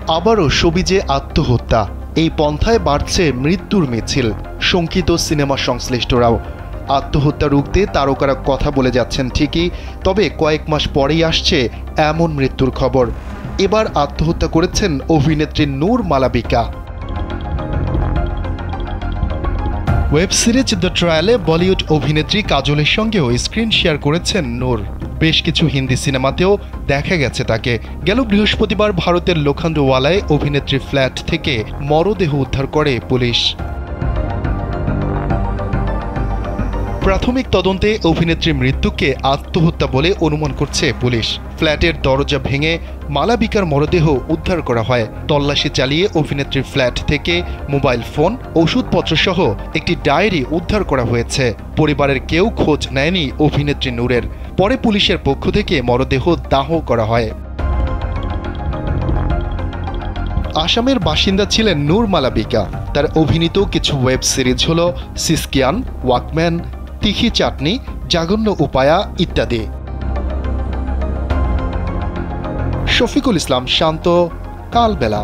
আবারও সবিজে আত্মহত্যা, এই পন্থায় বাড়ছে মৃত্যুর মিছিল, শঙ্কিত সিনেমা সংশ্লিষ্টরাও। আত্মহত্যা রুখতে তারকারা কথা বলে যাচ্ছেন ঠিকই, তবে কয়েক মাস পরেই আসছে এমন মৃত্যুর খবর। এবার আত্মহত্যা করেছেন অভিনেত্রী নূর মালাবিকা। ওয়েব সিরিজ দ্য ট্রায়ালে বলিউড অভিনেত্রী কাজলের সঙ্গেও স্ক্রিন শেয়ার করেছেন নূর। বেশ কিছু হিন্দি সিনেমাতেও দেখা গেছে তাকে। গেল বৃহস্পতিবার ভারতের লোখান্ডওয়ালায় অভিনেত্রীর ফ্ল্যাট থেকে মরদেহ উদ্ধার করে পুলিশ। প্রাথমিক তদন্তে অভিনেত্রীর মৃত্যুকে আত্মহত্যা বলে অনুমান করছে পুলিশ। ফ্ল্যাটের দরজা ভেঙে মালাবিকার মরদেহ উদ্ধার করা হয়। তল্লাশি চালিয়ে অভিনেত্রীর ফ্ল্যাট থেকে মোবাইল ফোন, ওষুধপত্র সহ একটি ডায়েরি উদ্ধার করা হয়েছে। পরিবারের কেউ খোঁজ নেয়নি অভিনেত্রী নূরের। পরে পুলিশের পক্ষ থেকে মরদেহ দাহ করা হয়। আসামের বাসিন্দা ছিলেন নূর মালাবিকা। তার অভিনীত কিছু ওয়েব সিরিজ হল সিসকিয়ান, ওয়াকম্যান, তিখি চাটনি, জাগন্য উপায়া ইত্যাদি। শফিকুল ইসলাম শান্ত, কালবেলা।